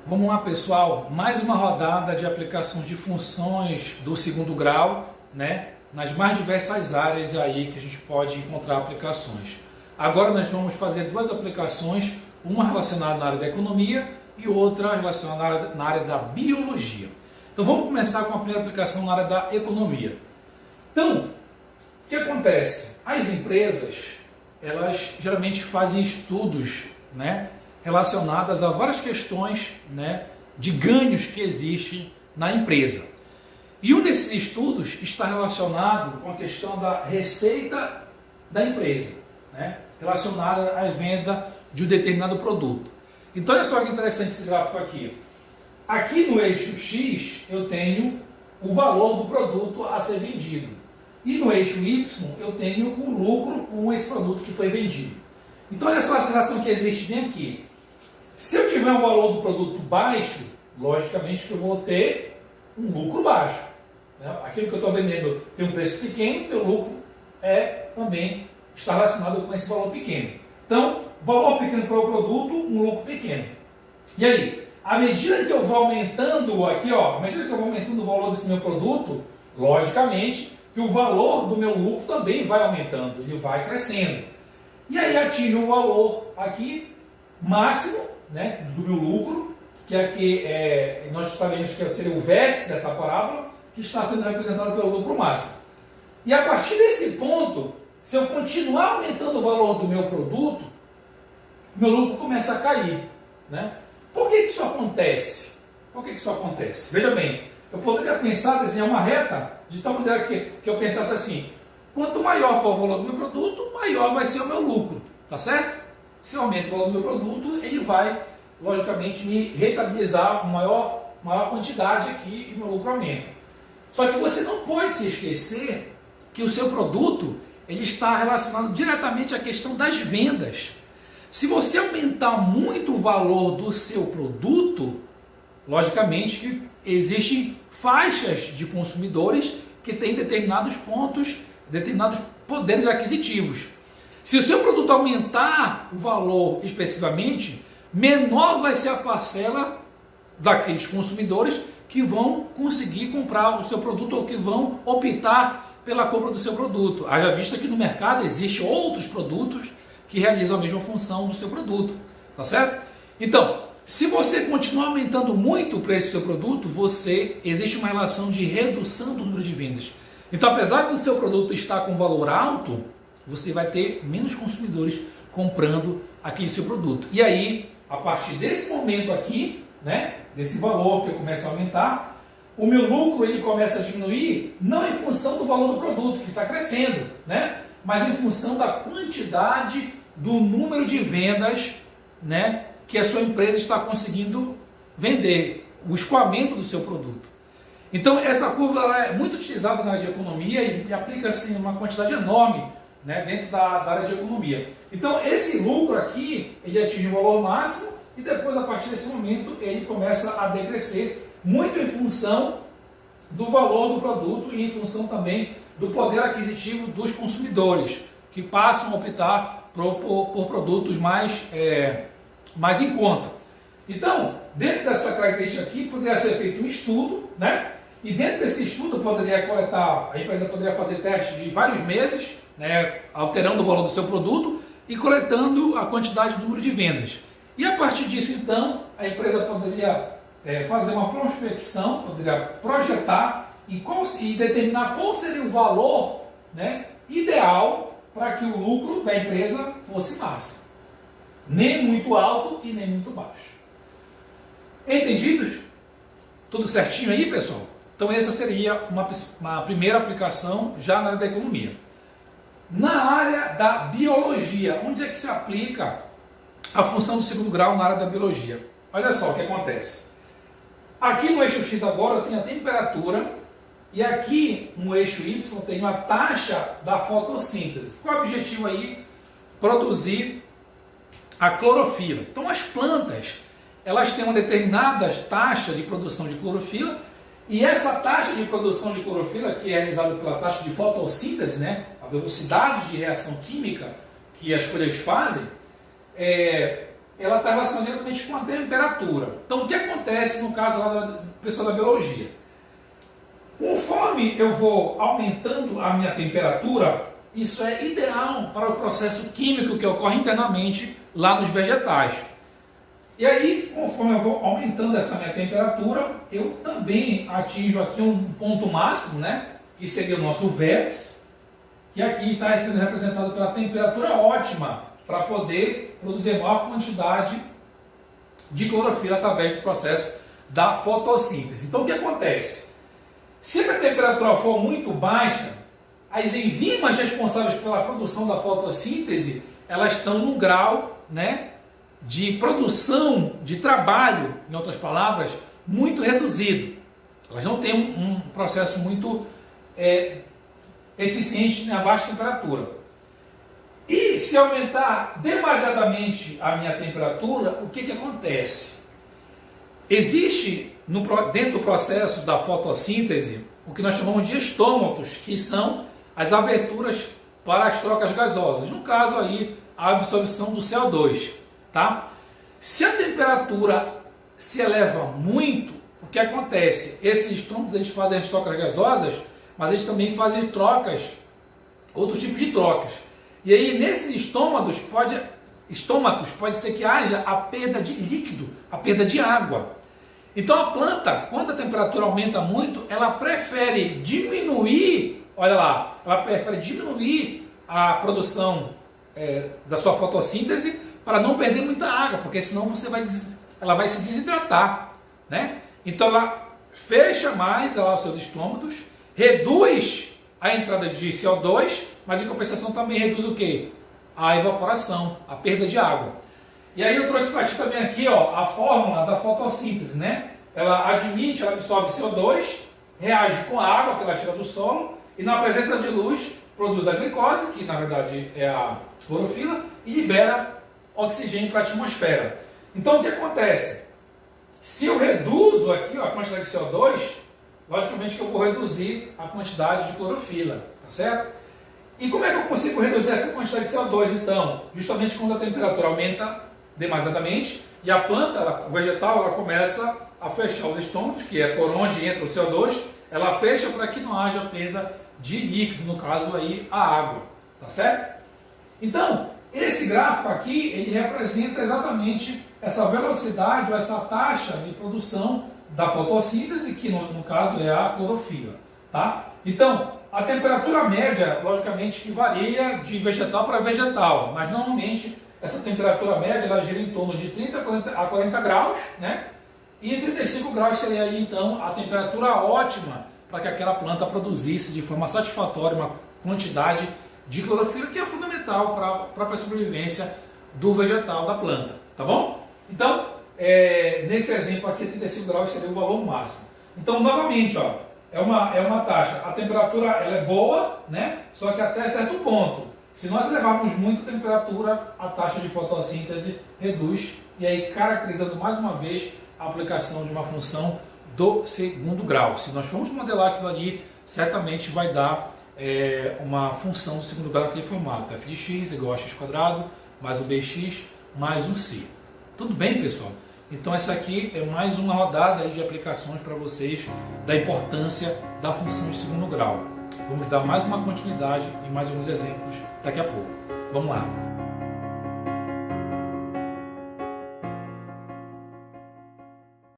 Vamos lá, pessoal, mais uma rodada de aplicações de funções do segundo grau, né? Nas mais diversas áreas aí que a gente pode encontrar aplicações. Agora nós vamos fazer duas aplicações, uma relacionada na área da economia e outra relacionada na área da biologia. Então vamos começar com a primeira aplicação na área da economia. Então, o que acontece? As empresas, elas geralmente fazem estudos, né, relacionadas a várias questões, né, de ganhos que existem na empresa. E um desses estudos está relacionado com a questão da receita da empresa, né, relacionada à venda de um determinado produto. Então, olha só que interessante esse gráfico aqui. Aqui no eixo X eu tenho o valor do produto a ser vendido. E no eixo Y eu tenho o lucro com esse produto que foi vendido. Então, olha só a relação que existe bem aqui. Se eu tiver um valor do produto baixo, logicamente que eu vou ter um lucro baixo. Aquilo que eu estou vendendo tem um preço pequeno, meu lucro também está relacionado com esse valor pequeno. Então, valor pequeno para o produto, um lucro pequeno. E aí, à medida que eu vou aumentando aqui, à medida que eu vou aumentando o valor desse meu produto, logicamente que o valor do meu lucro também vai aumentando, ele vai crescendo. E aí atinge um valor aqui máximo, né, do meu lucro, que aqui nós sabemos que seria o vértice dessa parábola, que está sendo representado pelo lucro máximo. E a partir desse ponto, se eu continuar aumentando o valor do meu produto, meu lucro começa a cair, né? Por que isso acontece? Por que isso acontece? Veja bem, eu poderia pensar, desenhar uma reta de tal maneira que eu pensasse assim: quanto maior for o valor do meu produto, maior vai ser o meu lucro, tá certo? Se eu aumento o valor do meu produto, ele vai, logicamente, me rentabilizar uma maior quantidade aqui e meu lucro aumenta. Só que você não pode se esquecer que o seu produto ele está relacionado diretamente à questão das vendas. Se você aumentar muito o valor do seu produto, logicamente que existem faixas de consumidores que têm determinados pontos, determinados poderes aquisitivos. Se o seu produto aumentar o valor expressivamente, menor vai ser a parcela daqueles consumidores que vão conseguir comprar o seu produto ou que vão optar pela compra do seu produto. Haja vista que no mercado existem outros produtos que realizam a mesma função do seu produto, tá certo? Então, se você continuar aumentando muito o preço do seu produto, existe uma relação de redução do número de vendas. Então, apesar do seu produto estar com valor alto, você vai ter menos consumidores comprando aquele seu produto. E aí, a partir desse momento aqui, né, desse valor que eu começo a aumentar, o meu lucro ele começa a diminuir, não em função do valor do produto que está crescendo, né, mas em função da quantidade do número de vendas, né, que a sua empresa está conseguindo vender, o escoamento do seu produto. Então, essa curva ela é muito utilizada na área de economia e aplica-se uma quantidade enorme, né, dentro da área de economia. Então, esse lucro aqui, ele atinge o valor máximo e depois, a partir desse momento, ele começa a decrescer, muito em função do valor do produto e em função também do poder aquisitivo dos consumidores, que passam a optar por produtos mais em conta. Então, dentro dessa característica aqui, poderia ser feito um estudo, né? E dentro desse estudo a empresa poderia fazer testes de vários meses, né, alterando o valor do seu produto e coletando a quantidade do número de vendas. E a partir disso, então, a empresa poderia fazer uma prospecção, poderia projetar e determinar qual seria o valor, né, ideal para que o lucro da empresa fosse máximo. Nem muito alto e nem muito baixo. Entendidos? Tudo certinho aí, pessoal? Então essa seria uma primeira aplicação já na área da economia. Na área da biologia, onde é que se aplica a função do segundo grau na área da biologia? Olha só o que acontece. Aqui no eixo X agora eu tenho a temperatura e aqui no eixo Y eu tenho a taxa da fotossíntese. Qual é o objetivo aí? Produzir a clorofila. Então as plantas, elas têm uma determinada taxa de produção de clorofila e essa taxa de produção de clorofila, que é realizada pela taxa de fotossíntese, né, a velocidade de reação química que as folhas fazem, ela está relacionada diretamente com a temperatura. Então, o que acontece no caso lá da pessoa da biologia? Conforme eu vou aumentando a minha temperatura, isso é ideal para o processo químico que ocorre internamente lá nos vegetais. E aí, conforme eu vou aumentando essa minha temperatura, eu também atinjo aqui um ponto máximo, né? Que seria o nosso vértice, que aqui está sendo representado pela temperatura ótima para poder produzir maior quantidade de clorofila através do processo da fotossíntese. Então, o que acontece? Se a temperatura for muito baixa, as enzimas responsáveis pela produção da fotossíntese, elas estão no grau, né, de produção, de trabalho, em outras palavras, muito reduzido. Elas não têm um processo muito eficiente a baixa temperatura. E se aumentar demasiadamente a minha temperatura, o que acontece? Existe dentro do processo da fotossíntese o que nós chamamos de estômatos, que são as aberturas para as trocas gasosas. No caso aí, a absorção do CO2. Tá? Se a temperatura se eleva muito, o que acontece? Esses estômatos eles fazem as trocas gasosas, mas eles também fazem trocas, outros tipos de trocas. E aí, nesses estômatos pode ser que haja a perda de líquido, a perda de água. Então a planta, quando a temperatura aumenta muito, ela prefere diminuir, olha lá, ela prefere diminuir a produção da sua fotossíntese para não perder muita água, porque senão ela vai se desidratar, né? Então ela fecha mais lá os seus estômatos, reduz a entrada de CO2, mas em compensação também reduz o quê? A evaporação, a perda de água. E aí eu trouxe para ti também aqui, ó, a fórmula da fotossíntese, né? Ela ela absorve CO2, reage com a água que ela tira do solo, e na presença de luz produz a glicose, que na verdade é a clorofila, e libera oxigênio para a atmosfera. Então o que acontece? Se eu reduzo aqui, ó, a quantidade de CO2, logicamente que eu vou reduzir a quantidade de clorofila, tá certo? E como é que eu consigo reduzir essa quantidade de CO2 então? Justamente quando a temperatura aumenta demasiadamente e a planta, o vegetal, ela começa a fechar os estômatos, que é por onde entra o CO2, ela fecha para que não haja perda de líquido, no caso aí a água, tá certo? Então, esse gráfico aqui, ele representa exatamente essa velocidade ou essa taxa de produção da fotossíntese, que no caso é a clorofila, tá? Então, a temperatura média, logicamente, que varia de vegetal para vegetal, mas normalmente essa temperatura média ela gira em torno de 30 a 40 graus, né? E 35 graus seria aí, então, a temperatura ótima para que aquela planta produzisse de forma satisfatória uma quantidade de clorofila que é fundamental para a própria sobrevivência do vegetal, da planta, tá bom? Então, nesse exemplo aqui, 35 graus seria o valor máximo. Então, novamente, ó, é uma taxa, a temperatura ela é boa, né? Só que até certo ponto. Se nós elevarmos muito a temperatura, a taxa de fotossíntese reduz, e aí caracterizando mais uma vez a aplicação de uma função do segundo grau. Se nós formos modelar aquilo ali, certamente vai dar uma função do segundo grau naquele formato. f de x igual a x quadrado, mais o bx, mais um c. Tudo bem, pessoal? Então essa aqui é mais uma rodada aí de aplicações para vocês da importância da função de segundo grau. Vamos dar mais uma continuidade e mais alguns exemplos daqui a pouco. Vamos lá!